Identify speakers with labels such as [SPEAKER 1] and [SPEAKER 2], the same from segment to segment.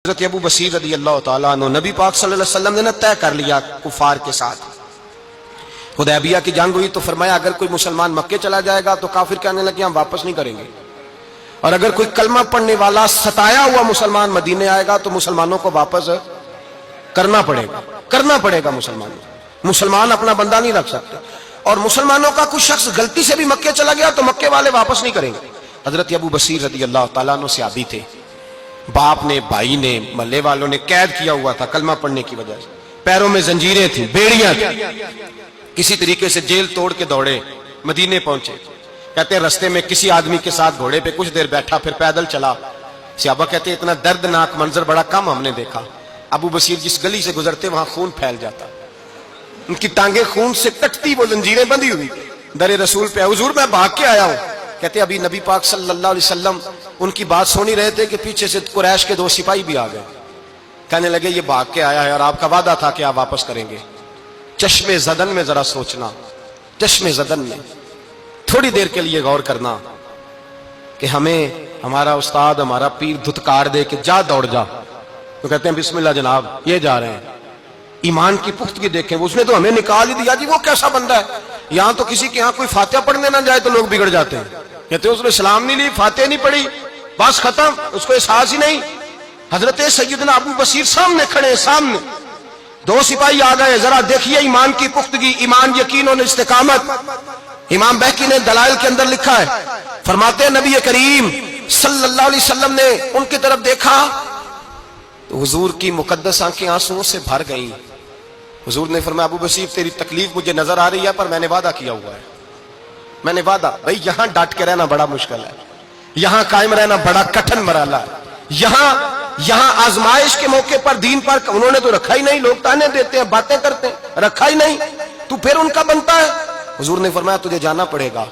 [SPEAKER 1] حضرت ابو بصیر رضی اللہ تعالیٰ عنہ نبی پاک صلی اللہ علیہ وسلم نے طے کر لیا کفار کے ساتھ، حدیبیہ کی جنگ ہوئی تو فرمایا اگر کوئی مسلمان مکے چلا جائے گا تو کافر کہنے لگے ہم واپس نہیں کریں گے، اور اگر کوئی کلمہ پڑھنے والا ستایا ہوا مسلمان مدینے آئے گا تو مسلمانوں کو واپس کرنا پڑے گا مسلمان اپنا بندہ نہیں رکھ سکتے، اور مسلمانوں کا کوئی شخص غلطی سے بھی مکے چلا گیا تو مکے والے واپس نہیں کریں گے۔ حضرت ابو بصیر رضی اللہ تعالیٰ عنہ صحابی تھے، باپ نے، بھائی نے، محلے والوں نے قید کیا ہوا تھا کلمہ پڑھنے کی وجہ سے، پیروں میں زنجیریں تھیں، بیڑیاں تھیں، کسی طریقے سے جیل توڑ کے دوڑے مدینے پہنچے۔ کہتے ہیں رستے میں کسی آدمی کے ساتھ گھوڑے پہ کچھ دیر بیٹھا پھر پیدل چلا۔ صحابہ کہتے ہیں اتنا دردناک منظر بڑا کم ہم نے دیکھا، ابو بصیر جس گلی سے گزرتے وہاں خون پھیل جاتا، ان کی ٹانگیں خون سے کٹتی، وہ زنجیریں بندھی ہوئی در رسول پہ، حضور میں بھاگ کے آیا ہوں۔ کہتے ابھی نبی پاک صلی اللہ علیہ وسلم ان کی بات سن ہی رہے تھے کہ پیچھے سے قریش کے 2 سپاہی بھی آ گئے، کہنے لگے یہ بھاگ کے آیا ہے اور آپ کا وعدہ تھا کہ آپ واپس کریں گے۔ چشم زدن میں ذرا سوچنا، چشم زدن میں تھوڑی دیر کے لیے غور کرنا کہ ہمیں ہمارا استاد، ہمارا پیر دھتکار دے کہ جا دوڑ جا، تو کہتے ہیں بسم اللہ جناب یہ جا رہے ہیں۔ ایمان کی پختگی دیکھیں، اس نے تو ہمیں نکال ہی دیا جی، وہ کیسا بندہ ہے، یہاں تو کسی کے یہاں کوئی فاتحہ پڑھنے نہ جائے تو لوگ بگڑ جاتے ہیں، کہتے ہیں اس نے اسلام نہیں لی، فاتحہ نہیں پڑھی، بس ختم، اس کو احساس ہی نہیں۔ حضرت سیدنا ابو بصیر سامنے کھڑے، سامنے 2 سپاہی آ گئے، ذرا دیکھیے ایمان کی پختگی، ایمان، یقین اور استقامت۔ امام بہقی نے دلائل کے اندر لکھا ہے، فرماتے ہیں نبی کریم صلی اللہ علیہ وسلم نے ان کی طرف دیکھا تو حضور کی مقدس آنکھیں آنسوؤں سے بھر گئیں۔ حضور نے فرمایا ابو بصیر تیری تکلیف مجھے نظر آ رہی ہے پر میں نے وعدہ کیا ہوا ہے، میں نے وعدہ، بھئی یہاں ڈٹ کے رہنا بڑا مشکل ہے، یہاں قائم رہنا بڑا کٹھن مرحلہ ہے، یہاں آزمائش کے موقع پر دین پر انہوں نے تو رکھا ہی نہیں، لوگ تانے دیتے ہیں، باتیں کرتے ہیں، رکھا ہی نہیں، تو پھر ان کا بنتا ہے۔ حضور نے فرمایا تجھے جانا پڑے گا۔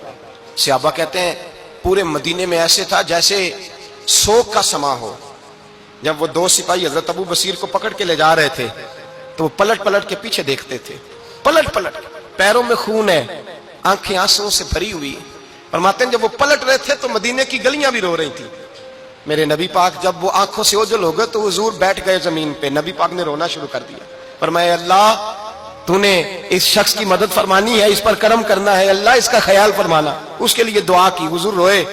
[SPEAKER 1] صحابہ کہتے ہیں پورے مدینے میں ایسے تھا جیسے سوگ کا سما ہو۔ جب وہ 2 سپاہی حضرت ابو بصیر کو پکڑ کے لے جا رہے تھے تو وہ پلٹ پلٹ کے پیچھے دیکھتے تھے، پلٹ پلٹ، پیروں میں خون ہے، آنکھیں آنسوؤں سے بھری ہوئی۔ فرماتے ہیں جب وہ پلٹ رہے تھے تو مدینے کی گلیاں بھی رو رہی تھیں۔ میرے نبی پاک جب وہ آنکھوں سے اوجھل ہو گئے تو حضور بیٹھ گئے زمین پہ، نبی پاک نے رونا شروع کر دیا، فرمایا اللہ تو نے اس شخص کی مدد فرمانی ہے، اس پر کرم کرنا ہے، اللہ اس کا خیال فرمانا، اس کے لیے دعا کی، حضور روئے۔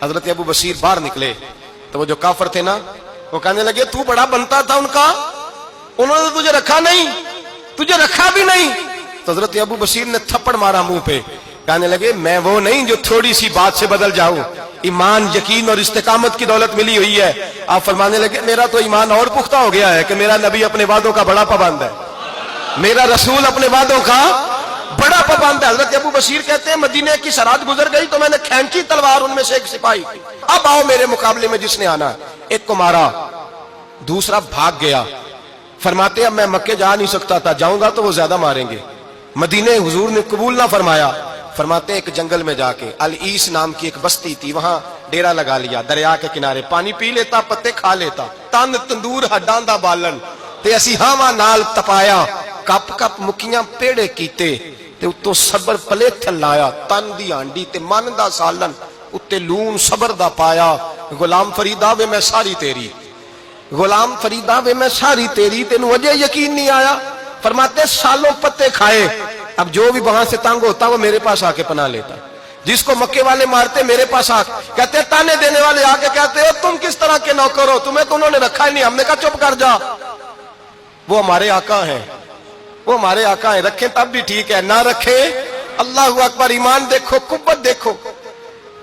[SPEAKER 1] حضرت ابو بصیر باہر نکلے تو وہ جو کافر تھے نا وہ کہنے لگے تو بڑا بنتا تھا ان کا، انہوں نے تجھے رکھا نہیں، تجھے رکھا بھی نہیں۔ تو حضرت ابو بصیر نے تھپڑ مارا منہ پہ، کہنے لگے میں وہ نہیں جو تھوڑی سی بات سے بدل جاؤں، ایمان، یقین اور استقامت کی دولت ملی ہوئی ہے۔ آپ فرمانے لگے میرا تو ایمان اور پختہ ہو گیا ہے کہ میرا نبی اپنے وعدوں کا بڑا پابند ہے، میرا رسول اپنے وعدوں کا بڑا پابند ہے۔ حضرت ابو بصیر کہتے ہیں مدینے کی سرحد گزر گئی تو میں نے کھینچی تلوار، ان میں سے ایک سپاہی، اب آؤ میرے مقابلے میں جس نے آنا ہے۔ ایک کو مارا، دوسرا بھاگ گیا۔ فرماتے اب میں مکے جا نہیں سکتا تھا، جاؤں گا تو وہ زیادہ ماریں گے، مدینے حضور نے قبول نہ فرمایا۔ فرماتے ایک جنگل میں جا کے العیس نام کی ایک بستی تھی، وہاں ڈیرا لگا لیا، دریا کے کنارے، پانی پی لیتا، پتے کھا لیتا، تن تندور ہڈاں دا بالن تے اسی ہاواں نال تپایا، کپ کپ مکیاں پیڑے کیتے تے اتوں صبر پلیتھن لایا، تن دی ہانڈی تے من دا سالن اتے لون صبر دا پایا۔ غلام فریدا وے میں ساری تیری، غلام فریدا وے میں ساری تیری، تینوں اجے یقین نہیں آیا؟ فرماتے سالوں پتے کھائے، اب جو بھی وہاں سے تنگ ہوتا وہ میرے پاس آ کے پناہ لیتا، جس کو مکے والے مارتے میرے پاس آ کے کہتے، تانے دینے والے آ کے کہتے ہو تم کس طرح کے نوکر ہو، تمہیں تو انہوں نے رکھا ہی نہیں۔ ہم نے کہا چپ کر جا، وہ ہمارے آقا ہیں، وہ ہمارے آقا ہیں، رکھیں تب بھی ٹھیک ہے، نہ رکھیں اللہ اکبر۔ ایمان دیکھو، قوت دیکھو،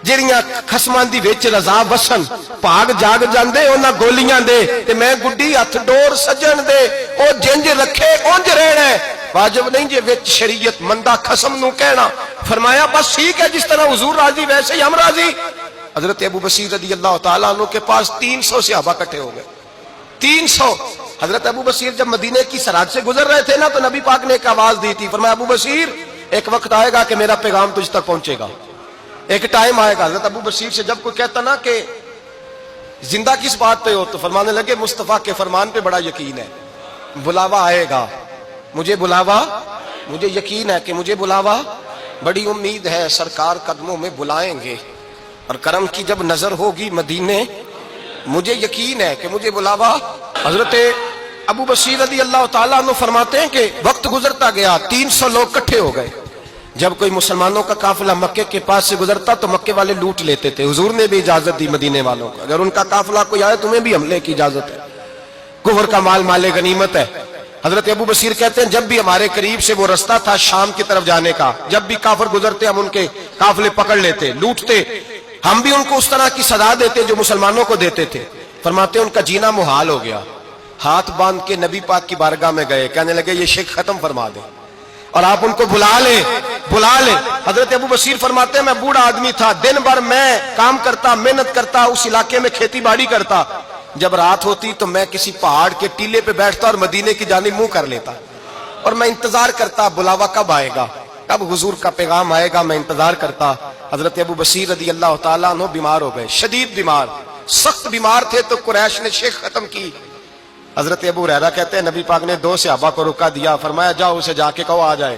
[SPEAKER 1] جڑیاں خسمان دی وچ رضا وسن، پاگ جاگ جاندے انہاں گولیاں دے تے میں گڈی ہتھ ڈور سجن دے، او جنج رکھے اونج رہنا ہے، واجب نہیں جے وچ شریعت مندہ خسم نو کہنا۔ فرمایا بس ٹھیک ہے، جس طرح حضور راضی ویسے ہی ہم راضی۔ حضرت ابو بصیر رضی اللہ تعالیٰ عنہ کے پاس 300 صحابہ اکٹھے ہو گئے، 300۔ حضرت ابو بصیر جب مدینے کی سرحد سے گزر رہے تھے نا تو نبی پاک نے ایک آواز دی تھی، فرمایا ابو بصیر ایک وقت آئے گا کہ میرا پیغام تجھ تک پہنچے گا، ایک ٹائم آئے گا۔ حضرت ابو بصیر سے جب کوئی کہتا نا کہ زندہ کس بات پہ ہو تو فرمانے لگے مصطفیٰ کے فرمان پہ بڑا یقین ہے، بلاوا آئے گا، مجھے بلاوا، مجھے یقین ہے کہ مجھے بلاوا، بڑی امید ہے سرکار قدموں میں بلائیں گے، اور کرم کی جب نظر ہوگی مدینے مجھے یقین ہے کہ مجھے بلاوا. حضرت ابو بصیر رضی اللہ تعالیٰ عنہ فرماتے ہیں کہ وقت گزرتا گیا، 300 لوگ اکٹھے ہو گئے. جب کوئی مسلمانوں کا قافلہ مکے کے پاس سے گزرتا تو مکے والے لوٹ لیتے تھے. حضور نے بھی اجازت دی مدینے والوں کو، اگر ان کا قافلہ کوئی آئے تمہیں بھی حملے کی اجازت ہے. کفر کا مال مال غنیمت ہے. حضرت ابو بصیر کہتے ہیں جب بھی ہمارے قریب سے وہ رستہ تھا شام کی طرف جانے کا، جب بھی کافر گزرتے ہم ان کے قافلے پکڑ لیتے، لوٹتے. ہم بھی ان کو اس طرح کی سزا دیتے جو مسلمانوں کو دیتے تھے. فرماتے ہیں ان کا جینا محال ہو گیا. ہاتھ باندھ کے نبی پاک کی بارگاہ میں گئے، کہنے لگے یہ شرک ختم فرما دیں اور آپ ان کو بلا لیں. حضرت ابو بصیر فرماتے ہیں میں بوڑھا آدمی تھا، دن بھر میں کام کرتا، محنت کرتا، اس علاقے میں کھیتی باڑی کرتا. جب رات ہوتی تو میں کسی پہاڑ کے ٹیلے پہ بیٹھتا اور مدینے کی جانب منہ کر لیتا اور میں انتظار کرتا بلاوا کب آئے گا، کب حضور کا پیغام آئے گا، میں انتظار کرتا. حضرت ابو بصیر رضی اللہ تعالیٰ عنہ بیمار ہو گئے، شدید بیمار، سخت بیمار تھے تو قریش نے شیخ ختم کی. حضرت ابو ہریرہ کہتے ہیں نبی پاک نے 2 صحابہ کو روکا دیا، فرمایا جاؤ اسے جا کے کہو آ جائے،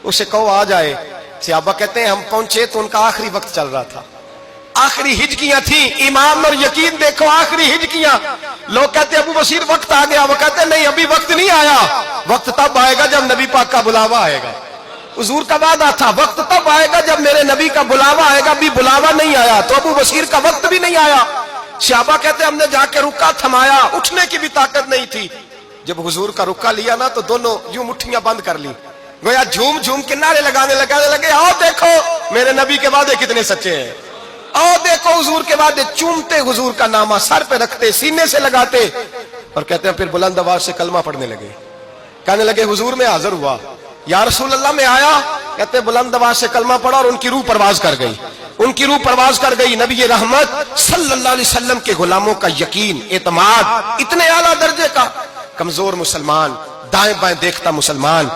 [SPEAKER 1] اسے کہو آ جائے. صحابہ کہتے ہیں ہم پہنچے تو ان کا آخری وقت چل رہا تھا، آخری ہجکیاں تھیں. ایمان اور یقین دیکھو، آخری ہجکیاں. لوگ کہتے ہیں ابو بصیر وقت آ گیا، وہ کہتے ہیں نہیں ابھی وقت نہیں آیا، وقت تب آئے گا جب نبی پاک کا بلاوا آئے گا. حضور کا وعدہ تھا وقت تب آئے گا جب میرے نبی کا بلاوا آئے گا. ابھی بلاوا نہیں آیا تو ابو بصیر کا وقت بھی نہیں آیا. صحابہ کہتے ہیں ہم نے جا کے رکا تھمایا، اٹھنے کی بھی طاقت نہیں تھی. جب حضور کا رکا لیا نا تو دونوں یوں مٹھیاں بند کر لی، گویا جھوم جھوم کے نعرے لگانے لگے آؤ دیکھو میرے نبی کے وعدے کتنے سچے ہیں، آؤ دیکھو حضور کے وعدے. چومتے حضور کا نامہ، سر پہ رکھتے، سینے سے لگاتے اور کہتے ہیں پھر بلند آواز سے کلمہ پڑھنے لگے. کہنے لگے حضور میں حاضر ہوا، یا رسول اللہ میں آیا. کہتے ہیں بلند آواز سے کلمہ پڑھا اور ان کی روح پرواز کر گئی، ان کی روح پرواز کر گئی. نبی رحمت صلی اللہ علیہ وسلم کے غلاموں کا یقین، اعتماد اتنے اعلیٰ درجے کا. کمزور مسلمان، دائیں بائیں دیکھتا مسلمان،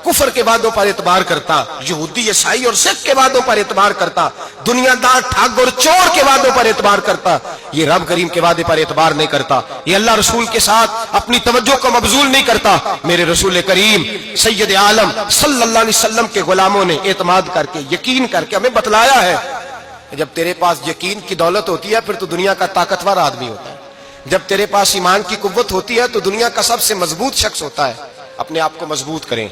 [SPEAKER 1] کفر کے وعدوں پر اعتبار کرتا، یہودی عیسائی اور سکھ کے وعدوں پر اعتبار کرتا، دنیا دار ٹھگ اور چور کے وعدوں پر اعتبار کرتا. یہ رب کریم کے وعدے پر اعتبار نہیں کرتا، یہ اللہ رسول کے ساتھ اپنی توجہ کو مبذول نہیں کرتا. میرے رسول کریم سید عالم صلی اللہ علیہ وسلم کے غلاموں نے اعتماد کر کے، یقین کر کے ہمیں بتلایا ہے جب تیرے پاس یقین کی دولت ہوتی ہے پھر تو دنیا کا طاقتور آدمی ہوتا ہے. جب تیرے پاس ایمان کی قوت ہوتی ہے تو دنیا کا سب سے مضبوط شخص ہوتا ہے. اپنے آپ کو مضبوط کریں.